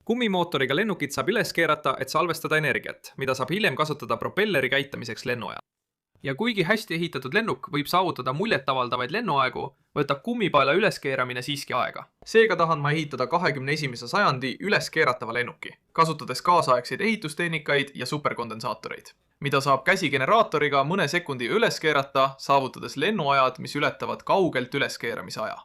Kummimootoriga lennukit saab üles keerata, et salvestada energiat, mida saab hiljem kasutada propelleri käitamiseks lennuajal. Ja kuigi hästi ehitatud lennuk võib saavutada muljetavaldavaid lennuaegu, võtab kummipaela üleskeeramine siiski aega. Seega tahan ma ehitada 21. sajandi üleskeeratava lennuki, kasutades kaasaegseid ehitustehnikaid ja superkondensaatoreid, mida saab käsigeneraatoriga mõne sekundi üles keerata, saavutades lennuajad, mis ületavad kaugelt üleskeeramise aja.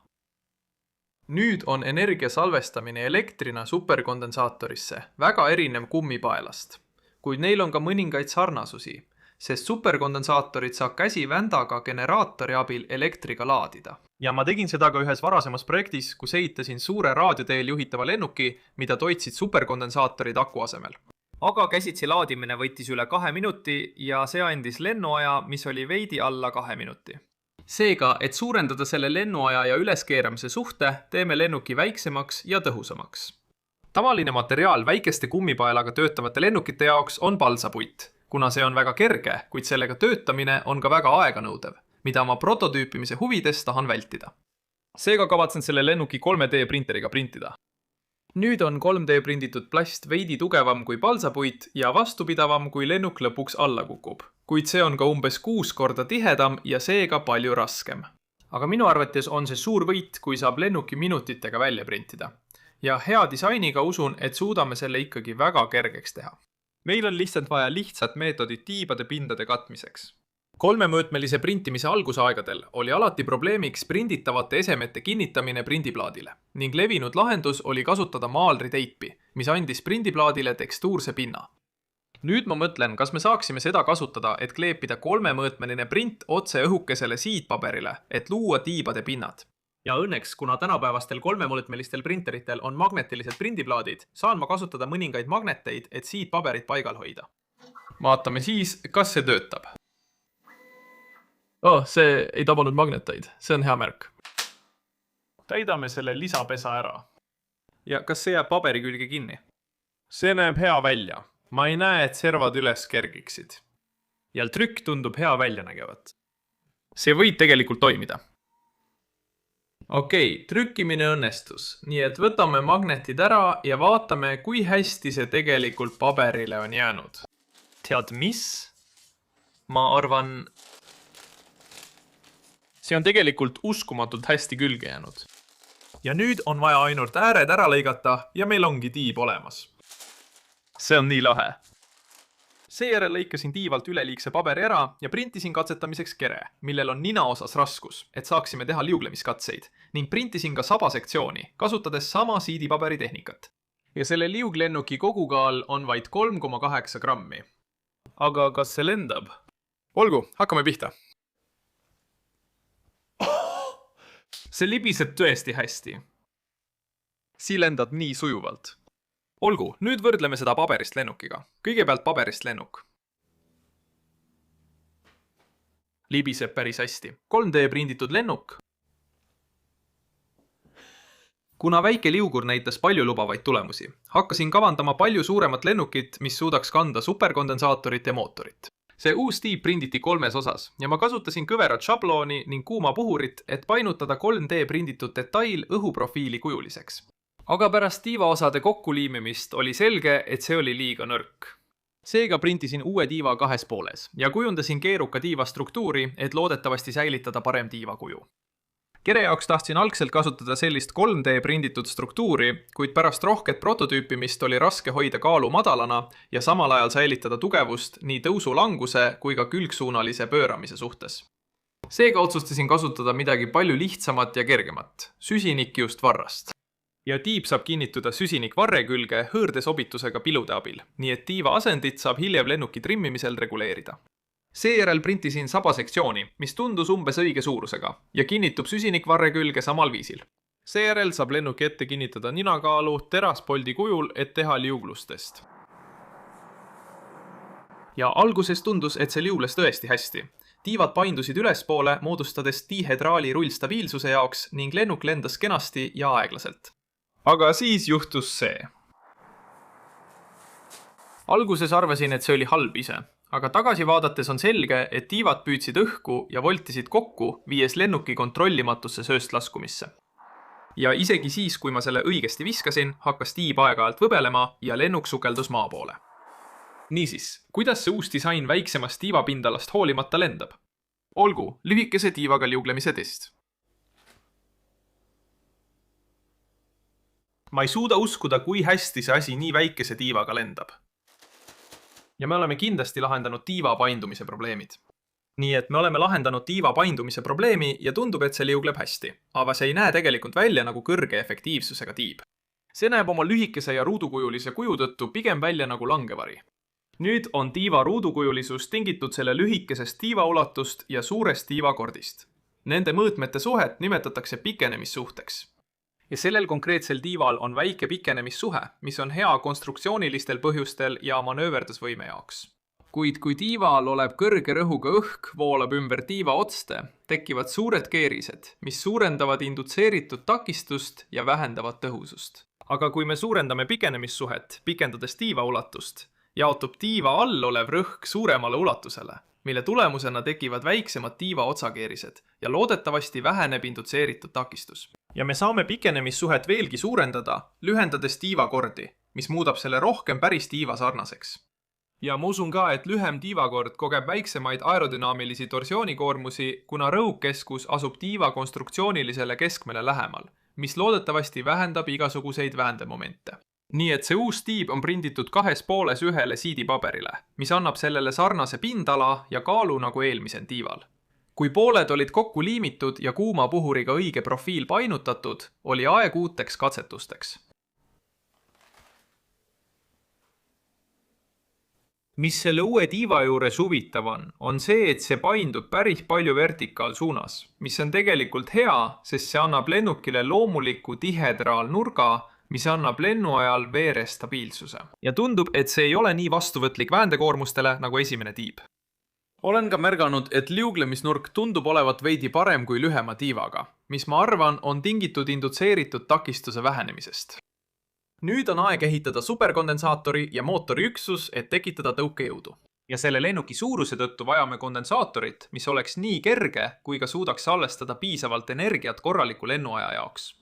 Nüüd on energia salvestamine elektrina superkondensaatorisse väga erinev kummipaelast, kuid neil on ka mõningaid sarnasusi, sest superkondensaatorid saab käsivändaga generaatori abil elektriga laadida. Ja ma tegin seda ka ühes varasemas projektis, kus ehitasin suure raadioteel juhitava lennuki, mida toitsid superkondensaatorid aku asemel. Aga käsitsi laadimine võttis üle 2 minuti ja see andis lennuaja, mis oli veidi alla 2 minuti. Seega, et suurendada selle lennuaja ja üleskeeramise suhte, teeme lennuki väiksemaks ja tõhusamaks. Tavaline materiaal väikeste kummipaelaga töötavate lennukite jaoks on balsapuit, kuna see on väga kerge, kuid sellega töötamine on ka väga aeganõudev, mida oma prototüüpimise huvides tahan vältida. Seega kavatsen selle lennuki 3D printeriga printida. Nüüd on 3D prinditud plast veidi tugevam kui balsapuit ja vastupidavam, kui lennuk lõpuks alla kukub, kuid see on ka umbes 6 korda tihedam ja seega palju raskem. Aga minu arvates on see suur võit, kui saab lennuki minutitega välja printida. Ja hea disainiga usun, et suudame selle ikkagi väga kergeks teha. Meil on lihtsalt vaja lihtsat meetodit tiibade pindade katmiseks. 3-mõõtmelise printimise algusaegadel oli alati probleemiks prinditavate esemete kinnitamine prindiplaadile ning levinud lahendus oli kasutada maalriteipi, mis andis prindiplaadile tekstuurse pinna. Nüüd ma mõtlen, kas me saaksime seda kasutada, et kleepida 3-mõõtmeline print otse õhukesele siidpaberile, et luua tiibade pinnad. Ja õnneks, kuna tänapäevastel 3-mõõtmelistel printeritel on magnetilised prindiplaadid, saan ma kasutada mõningaid magneteid, et siidpaberit paigal hoida. Vaatame siis, kas see töötab. See ei tabanud magneteid. See on hea märk. Täidame selle lisapesa ära. Ja kas see jääb paberi külge kinni? See näeb hea välja. Ma ei näe, et servad üles kergiksid. Ja trükk tundub hea välja nägevat. See võib tegelikult toimida. Okei, trükkimine õnnestus, nii et võtame magnetid ära ja vaatame, kui hästi see tegelikult paberile on jäänud. Tead mis? Ma arvan, see on tegelikult uskumatult hästi külge jäänud. Ja nüüd on vaja ainult ääred ära lõigata ja meil ongi tiib olemas. See on nii lahe. Seejärel lõikasin tiivalt üleliigse paberi ära ja printisin katsetamiseks kere, millel on nina osas raskus, et saaksime teha liuglemiskatseid, ning printisin ka sabasektsiooni, kasutades sama siidipaberi tehnikat. Ja selle liuglennuki kogukaal on vaid 3,8 grammi. Aga kas see lendab? Olgu, hakkame pihta. See libiseb tõesti hästi. Sii lendad nii sujuvalt. Olgu, nüüd võrdleme seda paberist lennukiga. Kõigepealt paberist lennuk. Libiseb päris hästi. 3D prinditud lennuk. Kuna väike liugur näitas palju lubavaid tulemusi, hakkasin kavandama palju suuremat lennukit, mis suudaks kanda superkondensaatorit ja mootorit. See uus tiib prinditi 3 osas ja ma kasutasin kõverat šablooni ning kuuma puhurit, et painutada 3D prinditud detail õhuprofiili kujuliseks. Aga pärast tiivaosade kokkuliimimist oli selge, et see oli liiga nõrk. Seega printisin uue tiiva 2 pooles ja kujundasin keeruka tiiva struktuuri, et loodetavasti säilitada parem tiiva kuju. Kere jaoks tahtsin algselt kasutada sellist 3D prinditud struktuuri, kuid pärast rohket prototüüpimist oli raske hoida kaalu madalana ja samal ajal säilitada tugevust nii tõusu-languse kui ka külgsuunalise pööramise suhtes. Seega otsustasin kasutada midagi palju lihtsamat ja kergemat, süsinikkiust varrast. Ja tiib saab kinnituda süsinikvarre külge hõõrdesobitusega pilude abil, nii et tiiva asendit saab hiljem lennuki trimmimisel reguleerida. Seejärel printisin sabasektsiooni, mis tundus umbes õige suurusega ja kinnitub süsinikvarre külge samal viisil. Seejärel saab lennuki ette kinnitada ninakaalu teraspoldi kujul, et teha liuglustest. Ja alguses tundus, et see liules tõesti hästi. Tiivad paindusid ülespoole, moodustades dihedraali rullstabiilsuse jaoks ning lennuk lendas kenasti ja aeglaselt. Aga siis juhtus see. Alguses arvasin, et see oli halb ise. Aga tagasi vaadates on selge, et tiivad püüdsid õhku ja voltisid kokku, viies lennuki kontrollimatusse sööstlaskumisse. Ja isegi siis, kui ma selle õigesti viskasin, hakkas tiib aeg-ajalt võbelema ja lennuk sukeldus maa poole. Niisiis, kuidas see uus disain väiksemast tiivapindalast hoolimata lendab? Olgu, lühikese tiivaga liuglemise test. Ma ei suuda uskuda, kui hästi see asi nii väikese tiivaga lendab. Ja me oleme kindlasti lahendanud tiiva paindumise probleemid. Nii et me oleme lahendanud tiiva paindumise probleemi ja tundub, et see liugleb hästi. Aga see ei näe tegelikult välja nagu kõrge efektiivsusega tiib. See näeb oma lühikese ja ruudukujulise kuju tõttu pigem välja nagu langevari. Nüüd on tiiva ruudukujulisus tingitud selle lühikesest tiiva ulatust ja suurest tiivakordist. Nende mõõtmete suhet nimetatakse pikenemissuhteks. Ja sellel konkreetsel tiival on väike pikenemissuhe, mis on hea konstruktsioonilistel põhjustel ja manööverdusvõime jaoks. Kuid kui tiival oleb kõrge rõhuga õhk voolab ümber tiiva otste, tekivad suured keerised, mis suurendavad indutseeritud takistust ja vähendavad tõhusust. Aga kui me suurendame pikenemissuhet, pikendades tiiva ulatust, jaotub tiiva all olev rõhk suuremale ulatusele, mille tulemusena tekivad väiksemad tiiva otsakeerised ja loodetavasti väheneb indutseeritud takistus. Ja me saame pikenemissuhet veelgi suurendada, lühendades tiivakordi, mis muudab selle rohkem päris tiiva sarnaseks. Ja ma usun ka, et lühem tiivakord kogeb väiksemaid aerodünaamilisi torsioonikoormusi, kuna rõhukeskus asub tiiva konstruktsioonilisele keskmele lähemal, mis loodetavasti vähendab igasuguseid väändemomente. Nii et see uus tiib on prinditud 2,5 siidipaberile, mis annab sellele sarnase pindala ja kaalu nagu eelmisel tiival. Kui pooled olid kokku liimitud ja kuuma puhuriga õige profiil painutatud, oli aeg uuteks katsetusteks. Mis selle uue tiiva juures huvitav on see, et see paindub päris palju vertikaalsuunas, mis on tegelikult hea, sest see annab lennukile loomuliku tihedraalnurga, mis annab lennu ajal veere stabiilsuse. Ja tundub, et see ei ole nii vastuvõtlik väändekoormustele nagu esimene tiib. Olen ka märganud, et liuglemisnurk tundub olevat veidi parem kui lühema tiivaga, mis ma arvan on tingitud indutseeritud takistuse vähenemisest. Nüüd on aeg ehitada superkondensaatori ja mootori üksus, et tekitada tõukejõudu. Ja selle lennuki suuruse tõttu vajame kondensaatorit, mis oleks nii kerge, kui ka suudaks salvestada piisavalt energiat korraliku lennuaja jaoks.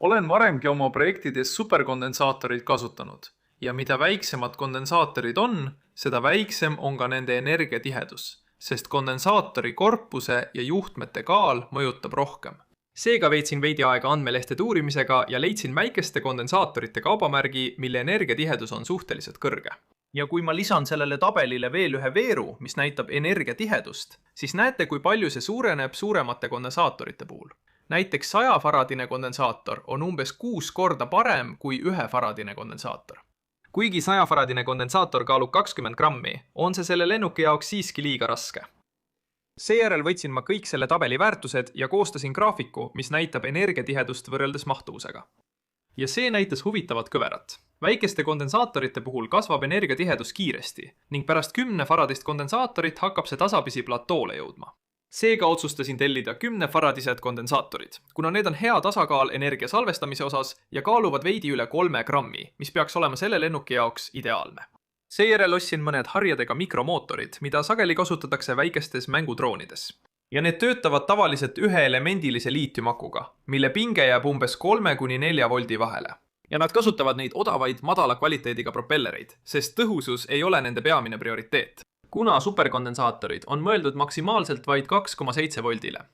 Olen varemgi oma projektides superkondensaatorid kasutanud ja mida väiksemad kondensaatorid on, seda väiksem on ka nende energiatihedus, sest kondensaatori korpuse ja juhtmete kaal mõjutab rohkem. Seega veetsin veidi aega andmelehtede uurimisega ja leidsin väikeste kondensaatorite kaubamärgi, mille energiatihedus on suhteliselt kõrge. Ja kui ma lisan sellele tabelile veel ühe veeru, mis näitab energiatihedust, siis näete, kui palju see suureneb suuremate kondensaatorite puhul. Näiteks 100-faradine kondensaator on umbes 6 korda parem kui 1-faradine kondensaator. Kuigi 100-faradine kondensaator kaalub 20 grammi, on see selle lennuki jaoks siiski liiga raske. Seejärel võtsin ma kõik selle tabeli väärtused ja koostasin graafiku, mis näitab energiatihedust võrreldes mahtuvusega. Ja see näitas huvitavat kõverat. Väikeste kondensaatorite puhul kasvab energiatihedus kiiresti ning pärast 10-faradist kondensaatorit hakkab see tasapisi platoole jõudma. Seega otsustasin tellida 10-faradised kondensaatorid, kuna need on hea tasakaal energia salvestamise osas ja kaaluvad veidi üle 3 grammi, mis peaks olema selle lennuki jaoks ideaalne. Seejärel ostsin mõned harjadega mikromootorid, mida sageli kasutatakse väikestes mängudroonides. Ja need töötavad tavaliselt üheelemendilise liitiumakuga, mille pinge jääb umbes 3–4 voldi vahele. Ja nad kasutavad neid odavaid madala kvaliteediga propellereid, sest tõhusus ei ole nende peamine prioriteet. Kuna superkondensaatorid on mõeldud maksimaalselt vaid 2,7 voldile,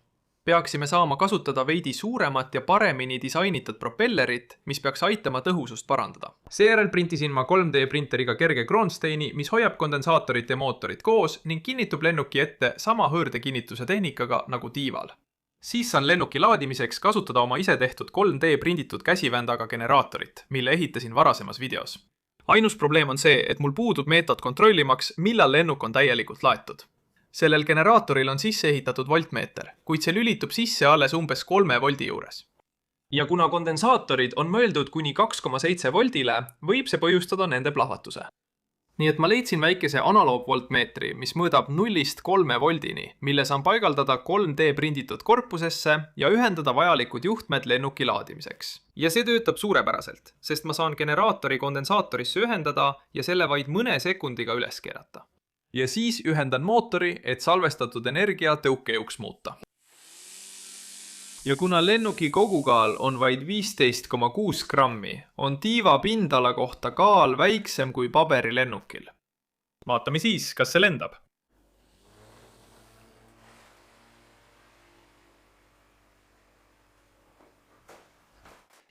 peaksime saama kasutada veidi suuremat ja paremini disainitud propellerit, mis peaks aitama tõhusust parandada. Seejärel printisin ma 3D printeriga kerge Kronsteini, mis hoiab kondensaatorit ja mootorit koos ning kinnitub lennuki ette sama hõõrdekinnituse tehnikaga nagu tiival. Siis saan lennuki laadimiseks kasutada oma ise tehtud 3D prinditud käsivändaga generaatorit, mille ehitasin varasemas videos. Ainus probleem on see, et mul puudub meetod kontrollimaks, millal lennuk on täielikult laetud. Sellel generaatoril on sisse ehitatud voltmeeter, kuid see lülitub sisse alles umbes 3 voldi juures. Ja kuna kondensaatorid on mõeldud kuni 2,7 voldile, võib see põhjustada nende plahvatuse. Nii et ma leidsin väikese analoogvoltmeetri, mis mõõdab 0–3 voldini, mille saan paigaldada 3D prinditud korpusesse ja ühendada vajalikud juhtmed lennuki laadimiseks. Ja see töötab suurepäraselt, sest ma saan generaatori kondensaatorisse ühendada ja selle vaid mõne sekundiga üles keerata. Ja siis ühendan mootori, et salvestatud energia tõukejõuks muuta. Ja kuna lennuki kogukaal on vaid 15,6 grammi, on tiiva pindala kohta kaal väiksem kui paberilennukil. Vaatame siis, kas see lendab.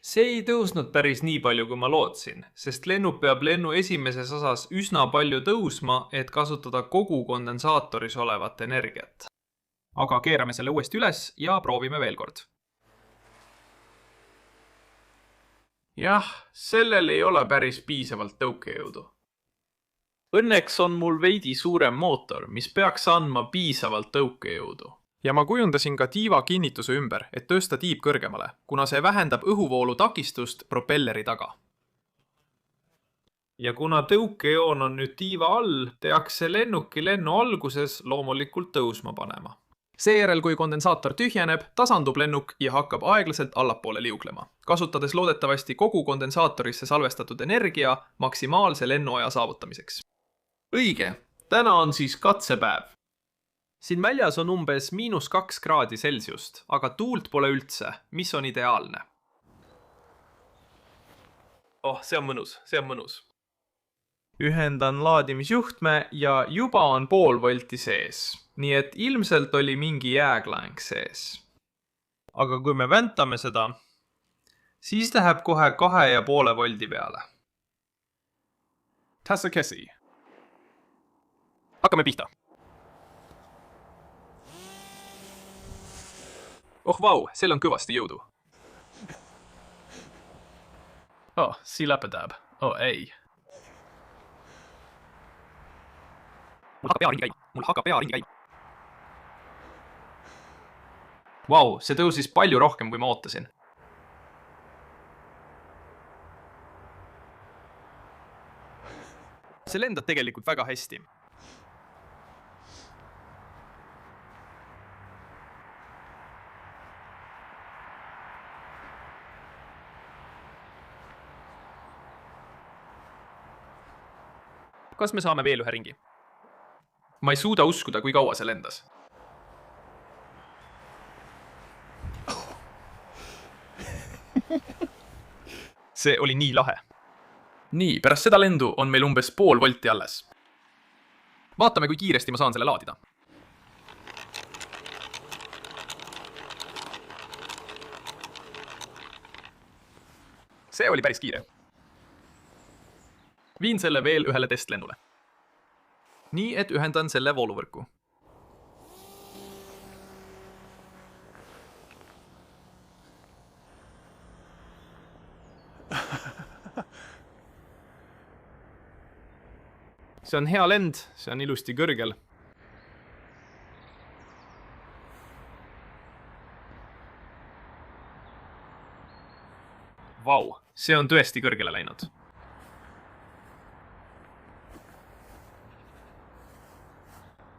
See ei tõusnud päris nii palju, kui ma lootsin, sest lennuk peab lennu esimeses osas üsna palju tõusma, et kasutada kogu kondensaatoris olevat energiat. Aga keerame selle uuesti üles ja proovime veel kord. Jah, sellel ei ole päris piisavalt tõukejõudu. Õnneks on mul veidi suurem mootor, mis peaks andma piisavalt tõukejõudu. Ja ma kujundasin ka tiiva kinnituse ümber, et tõsta tiib kõrgemale, kuna see vähendab õhuvoolu takistust propelleri taga. Ja kuna tõukejoon on nüüd tiiva all, tehakse lennuki lennu alguses loomulikult tõusma panema. Seejärel, kui kondensaator tühjeneb, tasandub lennuk ja hakkab aeglaselt allapoole liuglema, kasutades loodetavasti kogu kondensaatorisse salvestatud energia maksimaalse lennuaja saavutamiseks. Õige, täna on siis katsepäev. Siin väljas on umbes -2 kraadi Celsiust, aga tuult pole üldse, mis on ideaalne. Oh, see on mõnus. Ühendan laadimisjuhtme ja juba on 0,5 volti sees, nii et ilmselt oli mingi jääklaeng sees. Aga kui me väntame seda, siis läheb kohe 2,5 voldi peale. Tasakesi. Hakkame pihta. Oh vau, seal on kõvasti jõudu. Oh, siläpätäb. Oh ei. Mul hakkab pea ringi käima. Vau, see tõusis palju rohkem, kui ma ootasin. See lendab tegelikult väga hästi. Kas me saame veel ühe ringi? Ma ei suuda uskuda, kui kaua see lendas. See oli nii lahe. Nii, pärast seda lendu on meil umbes 0,5 volti alles. Vaatame, kui kiiresti ma saan selle laadida. See oli päris kiire. Viin selle veel ühele testlennule. Nii, et ühendan selle vooluvõrku. See on hea lend, see on ilusti kõrgel. Vau, see on tõesti kõrgele läinud.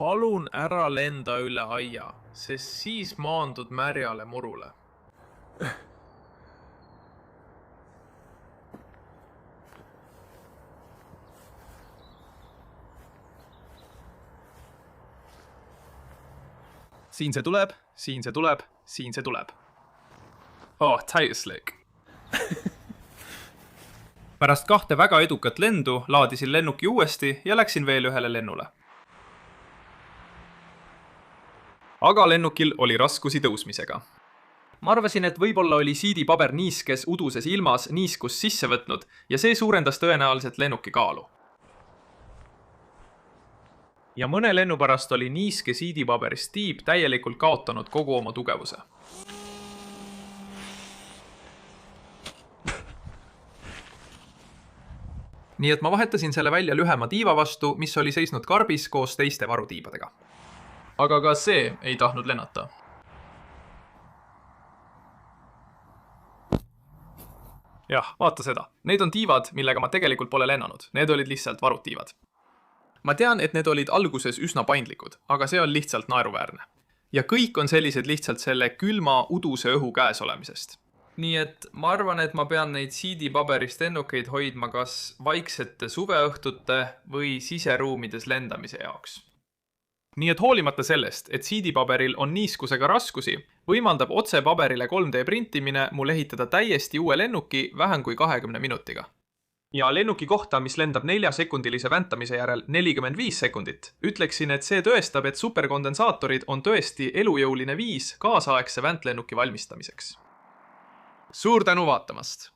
Palun ära lenda üle aia, sest siis maandud märjale murule. Siin see tuleb, siin see tuleb, siin see tuleb. Oh, täiuslik. Pärast 2 väga edukat lendu laadisin lennuki uuesti ja läksin veel ühele lennule. Aga lennukil oli raskusi tõusmisega. Ma arvasin, et võib-olla oli siidipaber niiskes uduses ilmas niiskust sisse võtnud ja see suurendas tõenäoliselt lennuki kaalu. Ja mõne lennu pärast oli niiske siidipaberist tiib täielikult kaotanud kogu oma tugevuse. Nii et ma vahetasin selle välja lühema tiiva vastu, mis oli seisnud karbis koos teiste varutiibadega. Aga ka see ei tahtnud lennata. Jah, vaata seda. Need on tiivad, millega ma tegelikult pole lennanud. Need olid lihtsalt varutiivad. Ma tean, et need olid alguses üsna paindlikud, aga see on lihtsalt naeruväärne. Ja kõik on sellised lihtsalt selle külma uduse õhu käes olemisest. Nii et ma arvan, et ma pean neid siidipaberist lennukeid hoidma kas vaiksete suveõhtute või siseruumides lendamise jaoks. Nii et hoolimata sellest, et siidipaberil on niiskusega raskusi, võimaldab otse paberile 3D printimine mul ehitada täiesti uue lennuki vähem kui 20 minutiga. Ja lennuki kohta, mis lendab 4-sekundilise väntamise järel 45 sekundit, ütleksin, et see tõestab, et superkondensaatorid on tõesti elujõuline viis kaasaegse väntlennuki valmistamiseks. Suur tänu vaatamast!